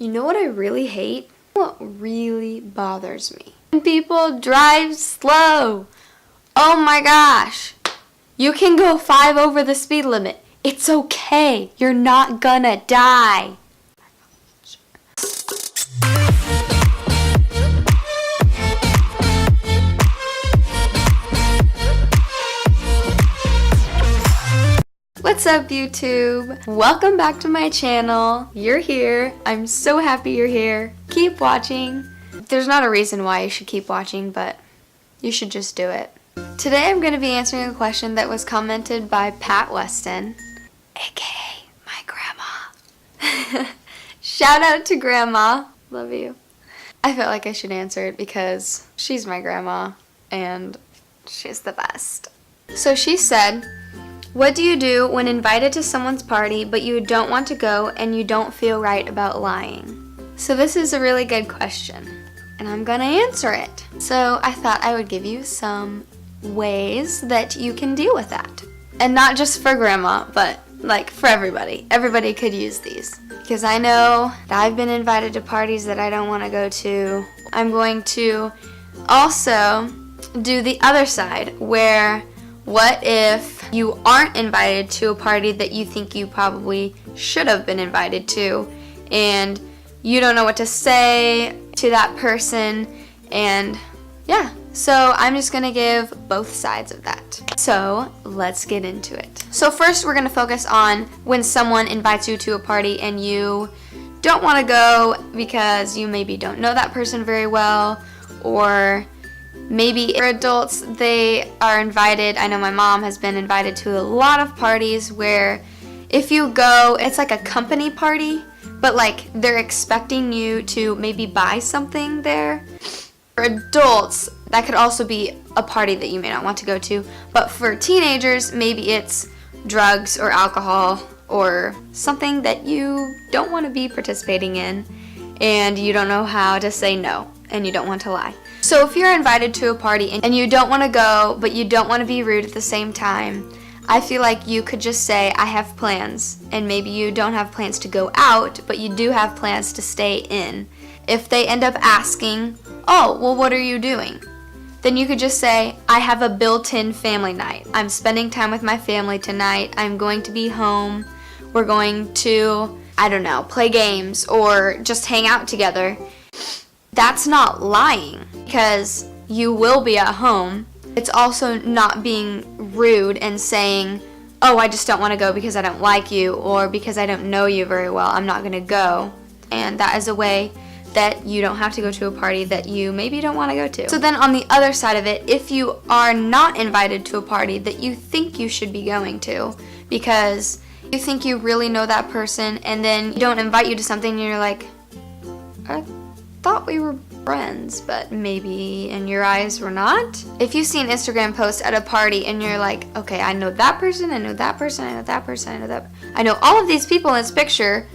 You know what I really hate? What really bothers me? When people drive slow. Oh my gosh. You can go 5 over the speed limit. It's okay. You're not gonna die. What's up, YouTube? Welcome back to my channel. You're here. I'm so happy you're here. Keep watching. There's not a reason why you should keep watching, but you should just do it. Today I'm going to be answering a question that was commented by Pat Weston, aka my grandma. Shout out to Grandma. Love you. I felt like I should answer it because she's my grandma and she's the best. So she said, what do you do when invited to someone's party but you don't want to go and you don't feel right about lying? So this is a really good question and I'm gonna answer it. So I thought I would give you some ways that you can deal with that. And not just for grandma, but like for everybody. Everybody could use these. Because I know that I've been invited to parties that I don't want to go to. I'm going to also do the other side where what if you aren't invited to a party that you think you probably should have been invited to and you don't know what to say to that person, and yeah. So I'm just going to give both sides of that. So let's get into it. So first we're going to focus on when someone invites you to a party and you don't want to go because you maybe don't know that person very well, or maybe for adults, they are invited. I know my mom has been invited to a lot of parties where if you go, it's like a company party, but like they're expecting you to maybe buy something there. For adults, that could also be a party that you may not want to go to, but for teenagers, maybe it's drugs or alcohol or something that you don't want to be participating in and you don't know how to say no and you don't want to lie. So if you're invited to a party and you don't want to go, but you don't want to be rude at the same time, I feel like you could just say, I have plans, and maybe you don't have plans to go out, but you do have plans to stay in. If they end up asking, oh, well, what are you doing? Then you could just say, I have a built-in family night. I'm spending time with my family tonight. I'm going to be home. We're going to, I don't know, play games or just hang out together. That's not lying because you will be at home. It's also not being rude and saying, oh, I just don't want to go because I don't like you or because I don't know you very well. I'm not going to go. And that is a way that you don't have to go to a party that you maybe don't want to go to. So then on the other side of it, if you are not invited to a party that you think you should be going to because you think you really know that person and then you don't invite you to something and you're like, I thought we were friends, but maybe in your eyes we're not. If you see an Instagram post at a party and you're like, okay, I know that person, I know that person, I know that person, I know that, I know all of these people in this picture,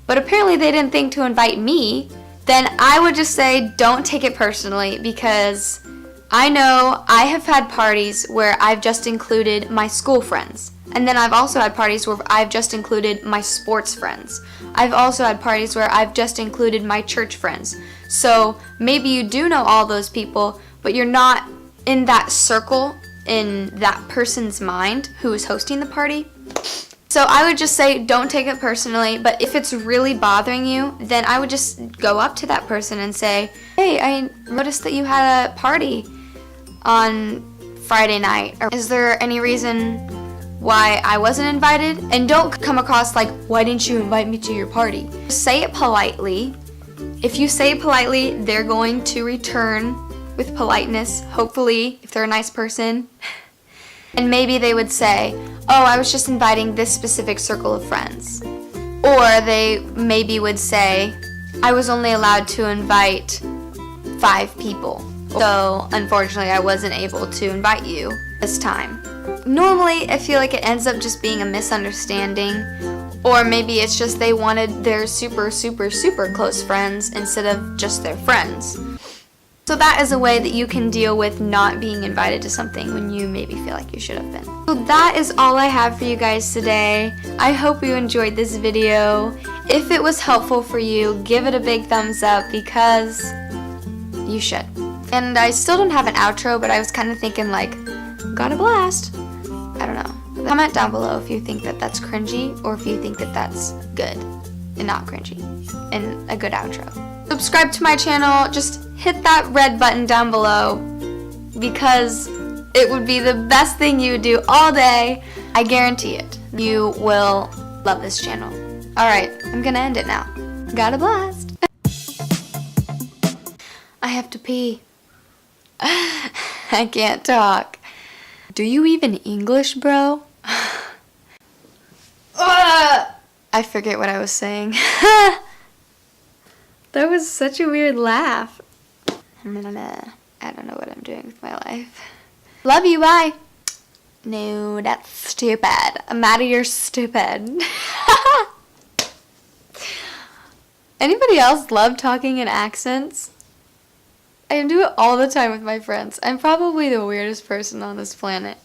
but apparently they didn't think to invite me, then I would just say don't take it personally, because I know I have had parties where I've just included my school friends. And then I've also had parties where I've just included my sports friends. I've also had parties where I've just included my church friends. So maybe you do know all those people, but you're not in that circle in that person's mind who is hosting the party. So I would just say don't take it personally, but if it's really bothering you, then I would just go up to that person and say, hey, I noticed that you had a party on Friday night. Or is there any reason why I wasn't invited? And don't come across like, why didn't you invite me to your party? Say it politely. If you say it politely, they're going to return with politeness, hopefully, if they're a nice person. And maybe they would say, oh, I was just inviting this specific circle of friends. Or they maybe would say, I was only allowed to invite 5 people. So unfortunately, I wasn't able to invite you this time. Normally, I feel like it ends up just being a misunderstanding, or maybe it's just they wanted their super, super, super close friends instead of just their friends. So that is a way that you can deal with not being invited to something when you maybe feel like you should have been. So that is all I have for you guys today. I hope you enjoyed this video, If it was helpful for you, give it a big thumbs up because you should. And I still don't have an outro, but I was kind of thinking like, got a blast. I don't know. Comment down below if you think that that's cringy or if you think that that's good and not cringy and a good outro. Subscribe to my channel. Just hit that red button down below because it would be the best thing you would do all day. I guarantee it. You will love this channel. Alright, I'm gonna end it now. Got a blast. I have to pee. I can't talk. Do you even English, bro? I forget what I was saying. That was such a weird laugh. I don't know what I'm doing with my life. Love you, bye. No, that's stupid. Maddie, you're stupid. Anybody else love talking in accents? I do it all the time with my friends. I'm probably the weirdest person on this planet.